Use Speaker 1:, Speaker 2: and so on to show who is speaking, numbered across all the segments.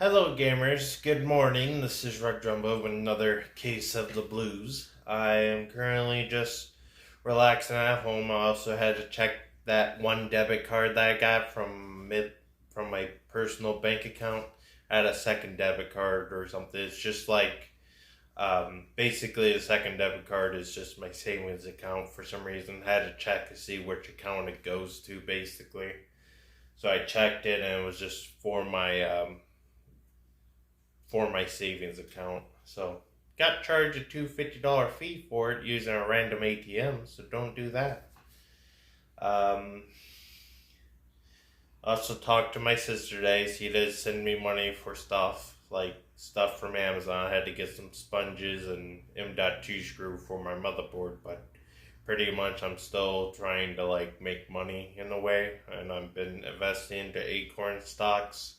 Speaker 1: Hello, gamers. Good morning. This is Rug Jumbo with another case of the blues. I am currently just relaxing at home. I also had to check that one debit card that I got from my personal bank account. I had a second debit card or something. It's just like basically a second debit card is just my savings account. For some reason, I had to check to see which account it goes to. Basically, so I checked it and it was just for my savings account. So got charged a $250 fee for it using a random ATM, so don't do that. Also talked to my sister today. She did send me money for stuff, like stuff from Amazon. I had to get some sponges and M.2 screw for my motherboard, but pretty much I'm still trying to make money in a way, and I've been investing into Acorn stocks.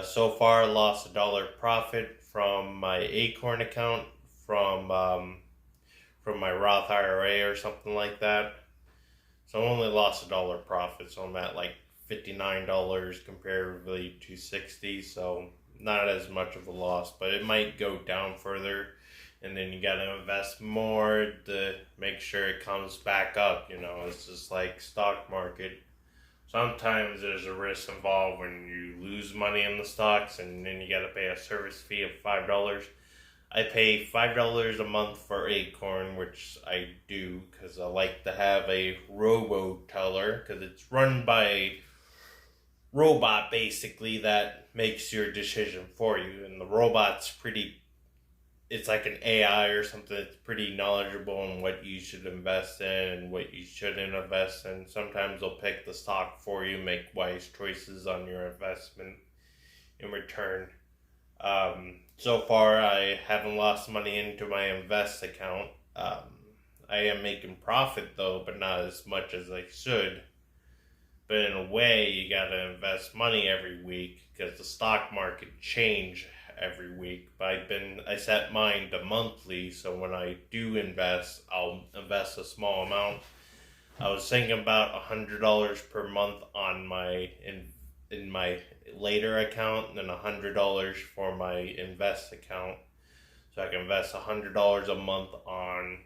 Speaker 1: So far, I lost $1 profit from my Acorn account from my Roth IRA or something like that. So I only lost $1 profit. So I'm at like $59 comparatively to $60. So not as much of a loss, but it might go down further. And then you gotta invest more to make sure it comes back up. It's just like stock market. Sometimes there's a risk involved when you lose money in the stocks, and then you got to pay a service fee of $5. I pay $5 a month for Acorn, which I do because I like to have a robo-teller, because it's run by a robot basically that makes your decision for you, and the robot's it's like an AI or something that's pretty knowledgeable on what you should invest in and what you shouldn't invest in. Sometimes they'll pick the stock for you, make wise choices on your investment in return. So far, I haven't lost money into my invest account. I am making profit though, but not as much as I should. But in a way, you gotta invest money every week because the stock market change every week. But I set mine to monthly, so when I do invest, I'll invest a small amount. I was thinking about $100 per month on my in my later account, and then $100 for my invest account, so I can invest $100 a month on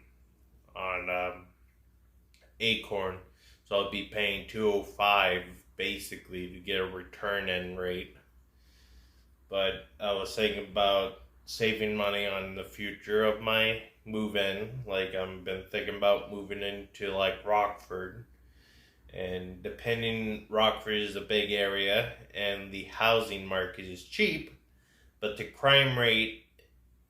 Speaker 1: Acorn. So I'll be paying $205 basically to get a return in rate. But I was thinking about saving money on the future of my move in. Like, I've been thinking about moving into like Rockford. And Rockford is a big area and the housing market is cheap, but the crime rate,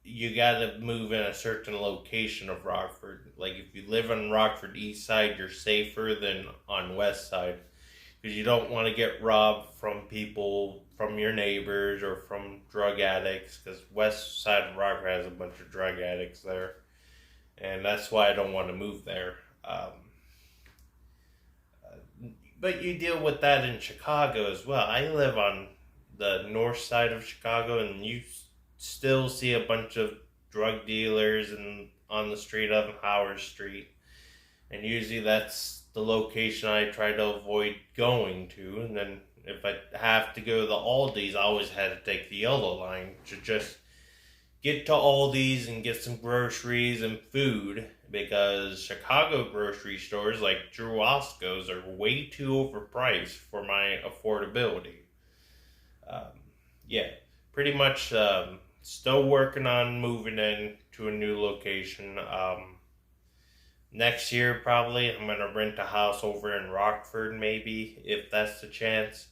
Speaker 1: you gotta move in a certain location of Rockford. Like, if you live on Rockford East Side, you're safer than on West Side, because you don't want to get robbed from people, from your neighbors, or from drug addicts, because West Side of Rockford has a bunch of drug addicts there, and that's why I don't want to move there. But you deal with that in Chicago as well. I live on the north side of Chicago, and you still see a bunch of drug dealers on the street of Howard Street, and usually that's the location I try to avoid going to. And then if I have to go to the Aldi's, I always had to take the yellow line to just get to Aldi's and get some groceries and food, because Chicago grocery stores like Drew Osco's are way too overpriced for my affordability. Yeah, pretty much still working on moving in to a new location. Next year, probably, I'm going to rent a house over in Rockford, maybe, if that's the chance.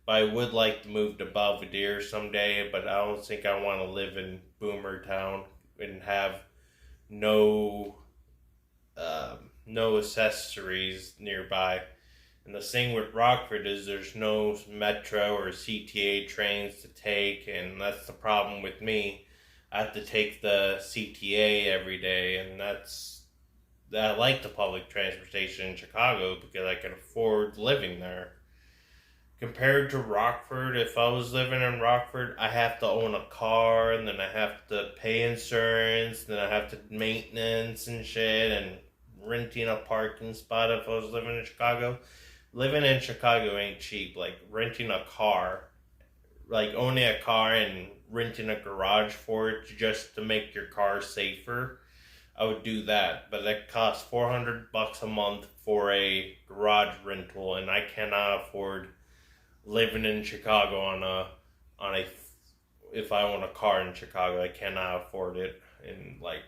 Speaker 1: But I would like to move to Belvedere someday, but I don't think I want to live in Boomer Town and have no accessories nearby. And the thing with Rockford is there's no metro or CTA trains to take, and that's the problem with me. I have to take the CTA every day, and I like the public transportation in Chicago because I can afford living there. Compared to Rockford, if I was living in Rockford, I have to own a car, and then I have to pay insurance, and then I have to maintenance and shit, and renting a parking spot if I was living in Chicago. Living in Chicago ain't cheap. Like, renting a car like owning a car and renting a garage for it just to make your car safer, I would do that. But that costs $400 a month for a garage rental, and I cannot afford living in Chicago on a if I own a car in Chicago. I cannot afford it, and like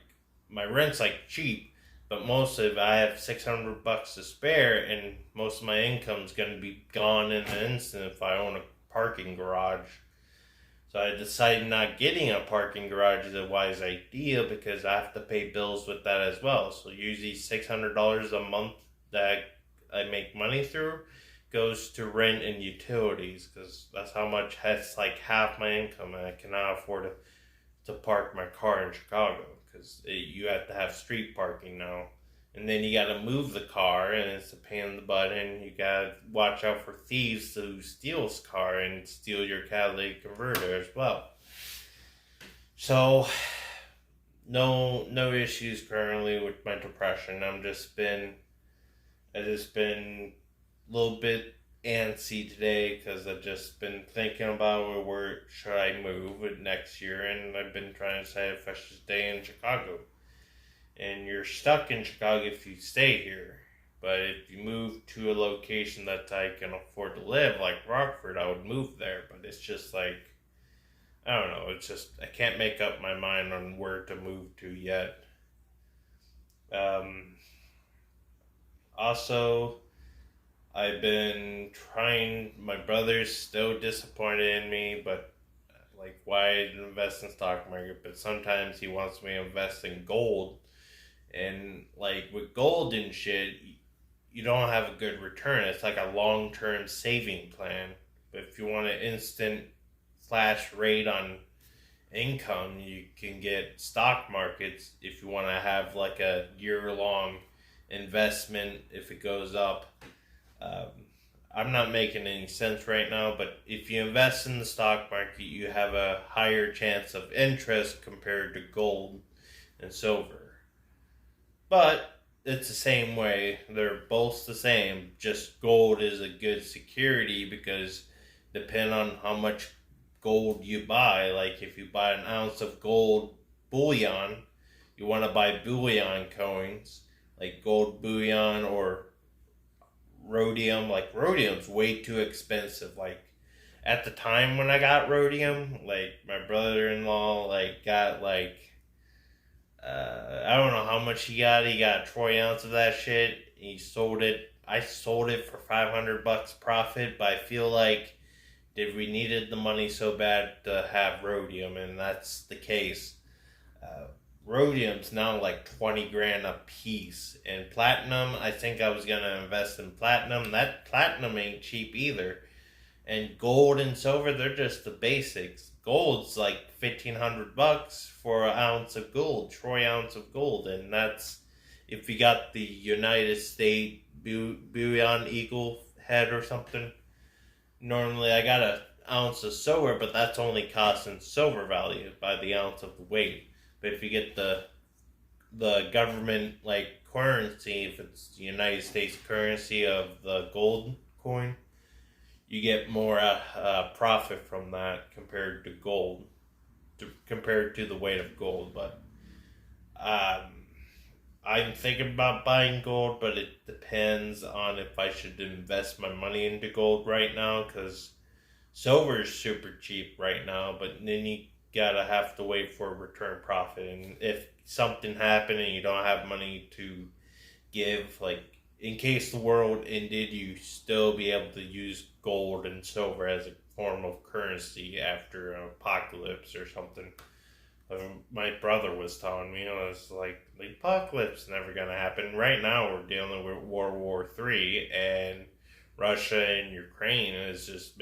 Speaker 1: my rent's like cheap, but most of it, I have $600 to spare, and most of my income's gonna be gone in an instant if I own a parking garage. So I decided not getting a parking garage is a wise idea because I have to pay bills with that as well. So usually $600 a month that I make money through goes to rent and utilities because that's how much has like half my income, and I cannot afford to park my car in Chicago because you have to have street parking now. And then you gotta move the car, and it's a pain in the butt, and you gotta watch out for thieves who steal this car and steal your catalytic converter as well. So, no issues currently with my depression. I just been a little bit antsy today because I've just been thinking about where should I move next year, and I've been trying to decide if I should stay in Chicago. And you're stuck in Chicago if you stay here. But if you move to a location that I can afford to live, like Rockford, I would move there. But it's just like, I don't know, it's just, I can't make up my mind on where to move to yet. Also, I've been trying, my brother's still disappointed in me, but like, why invest in stock market? But sometimes he wants me to invest in gold. And like with gold and shit, you don't have a good return. It's like a long-term saving plan. But if you want an instant flash rate on income, you can get stock markets if you want to have like a year-long investment if it goes up. I'm not making any sense right now, but if you invest in the stock market, you have a higher chance of interest compared to gold and silver. But it's the same way. They're both the same. Just gold is a good security because depending on how much gold you buy, like if you buy an ounce of gold bullion, you want to buy bullion coins, like gold bullion or rhodium. Like rhodium's way too expensive. Like at the time when I got rhodium, like my brother-in-law like got like I don't know how much he got. He got a troy ounce of that shit. He sold it. I sold it for $500 profit, but I feel like did we needed the money so bad to have rhodium, and that's the case. Rhodium's now like 20 grand a piece, and platinum. I think I was gonna invest in platinum. That platinum ain't cheap either, and gold and silver, they're just the basics. Gold's like $1,500 for an ounce of gold, troy ounce of gold, and that's if you got the United States bullion eagle head or something. Normally, I got an ounce of silver, but that's only costing silver value by the ounce of the weight. But if you get the government like currency, if it's the United States currency of the gold coin, you get more profit from that compared to gold, compared to the weight of gold. But I'm thinking about buying gold, but it depends on if I should invest my money into gold right now, because silver is super cheap right now, but then you gotta have to wait for a return profit. And if something happened and you don't have money to give, like in case the world ended, you still be able to use gold and silver as a form of currency after an apocalypse or something. My brother was telling me, it's like the apocalypse is never gonna happen. Right now, we're dealing with World War III, and Russia and Ukraine is just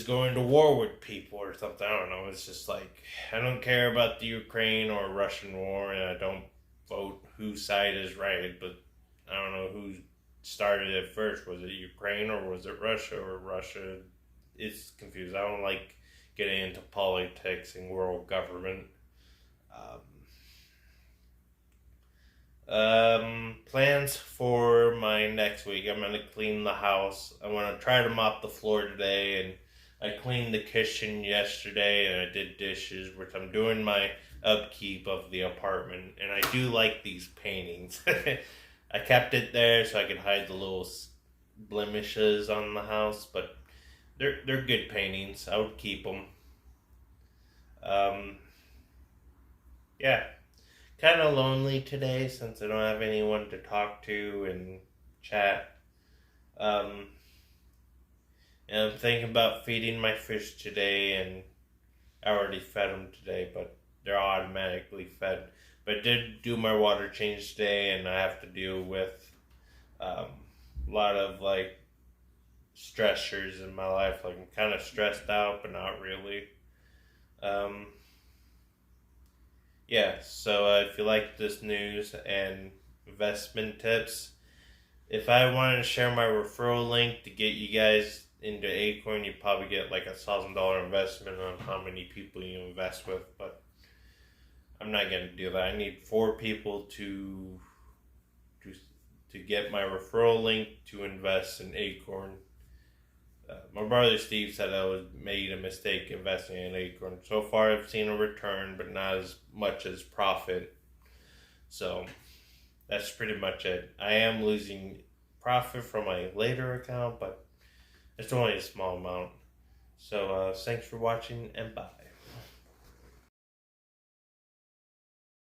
Speaker 1: going to war with people or something. I don't know. It's just like I don't care about the Ukraine or Russian war, and I don't vote whose side is right, but I don't know who started it first. Was it Ukraine or was it Russia or Russia? It's confused. I don't like getting into politics and world government. Plans for my next week. I'm gonna clean the house. I want to try to mop the floor today, and I cleaned the kitchen yesterday, and I did dishes, which I'm doing my upkeep of the apartment. And I do like these paintings. I kept it there so I could hide the little blemishes on the house, but they're good paintings. I would keep them. Um, yeah. Kind of lonely today since I don't have anyone to talk to and chat. Um, and I'm thinking about feeding my fish today, and I already fed them today, but they're automatically fed. But I did do my water change today, and I have to deal with um, a lot of like stressors in my life. Like I'm kind of stressed out, but not really. Um, Yeah, so if you like this news and investment tips, if I wanted to share my referral link to get you guys into Acorn, you'd probably get like $1,000 investment on how many people you invest with, but I'm not going to do that. I need 4 people to to get my referral link to invest in Acorn. My brother Steve said I was made a mistake investing in Acorn. So far, I've seen a return, but not as much as profit. So that's pretty much it. I am losing profit from my later account, but it's only a small amount. So thanks for watching, and bye.